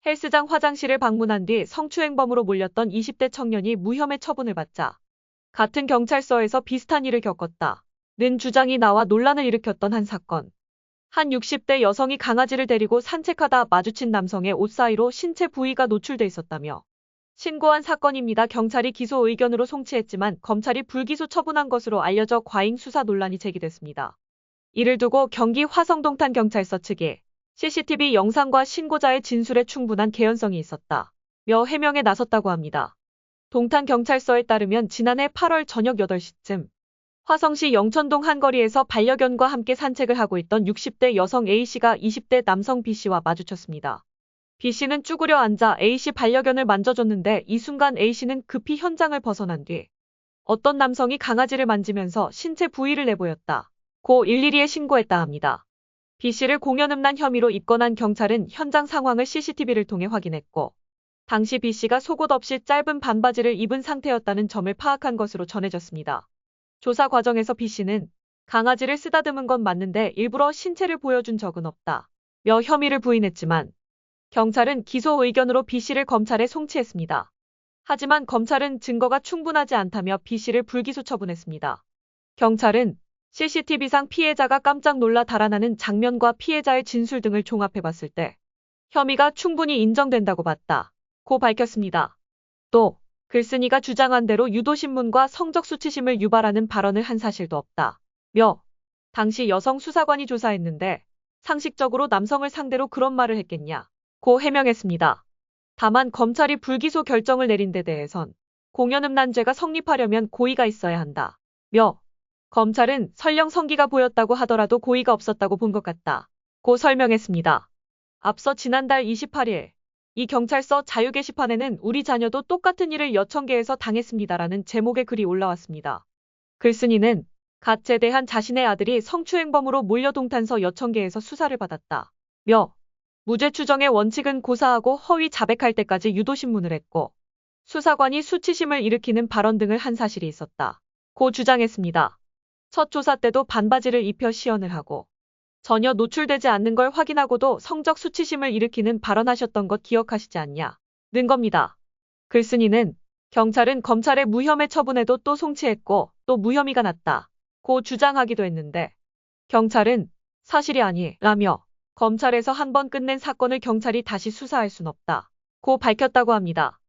헬스장 화장실을 방문한 뒤 성추행범으로 몰렸던 20대 청년이 무혐의 처분을 받자 같은 경찰서에서 비슷한 일을 겪었다는 주장이 나와 논란을 일으켰던 한 사건. 한 60대 여성이 강아지를 데리고 산책하다 마주친 남성의 옷 사이로 신체 부위가 노출돼 있었다며 신고한 사건입니다. 경찰이 기소 의견으로 송치했지만 검찰이 불기소 처분한 것으로 알려져 과잉 수사 논란이 제기됐습니다. 이를 두고 경기 화성동탄 경찰서 측이 CCTV 영상과 신고자의 진술에 충분한 개연성이 있었다며 해명에 나섰다고 합니다. 동탄 경찰서에 따르면 지난해 8월 저녁 8시쯤 화성시 영천동 한 거리에서 반려견과 함께 산책을 하고 있던 60대 여성 A씨가 20대 남성 B씨와 마주쳤습니다. B씨는 쭈그려 앉아 A씨 반려견을 만져줬는데 이 순간 A씨는 급히 현장을 벗어난 뒤 어떤 남성이 강아지를 만지면서 신체 부위를 내보였다고 112에 신고했다 합니다. B씨를 공연음란 혐의로 입건한 경찰은 현장 상황을 CCTV를 통해 확인했고 당시 B씨가 속옷 없이 짧은 반바지를 입은 상태였다는 점을 파악한 것으로 전해졌습니다. 조사 과정에서 B씨는 강아지를 쓰다듬은 건 맞는데 일부러 신체를 보여준 적은 없다며 혐의를 부인했지만 경찰은 기소 의견으로 B씨를 검찰에 송치했습니다. 하지만 검찰은 증거가 충분하지 않다며 B씨를 불기소 처분했습니다. 경찰은 CCTV상 피해자가 깜짝 놀라 달아나는 장면과 피해자의 진술 등을 종합해봤을 때 혐의가 충분히 인정된다고 봤다고 밝혔습니다. 또 글쓴이가 주장한 대로 유도신문과 성적 수치심을 유발하는 발언을 한 사실도 없다며 당시 여성 수사관이 조사했는데 상식적으로 남성을 상대로 그런 말을 했겠냐고 해명했습니다. 다만 검찰이 불기소 결정을 내린 데 대해선 공연음란죄가 성립하려면 고의가 있어야 한다며 검찰은 설령 성기가 보였다고 하더라도 고의가 없었다고 본 것 같다고 설명했습니다. 앞서 지난달 28일 이 경찰서 자유 게시판에는 우리 자녀도 똑같은 일을 여천계에서 당했습니다라는 제목의 글이 올라왔습니다. 글쓴이는 갓 제대한 자신의 아들이 성추행범으로 몰려 동탄서 여천계에서 수사를 받았다며 무죄 추정의 원칙은 고사하고 허위 자백할 때까지 유도신문을 했고 수사관이 수치심을 일으키는 발언 등을 한 사실이 있었다고 주장했습니다. 첫 조사 때도 반바지를 입혀 시연을 하고 전혀 노출되지 않는 걸 확인하고도 성적 수치심을 일으키는 발언하셨던 것 기억하시지 않냐?는 겁니다. 글쓴이는 경찰은 검찰의 무혐의 처분에도 또 송치했고 또 무혐의가 났다고 주장하기도 했는데 경찰은 사실이 아니라며 검찰에서 한 번 끝낸 사건을 경찰이 다시 수사할 순 없다고 밝혔다고 합니다.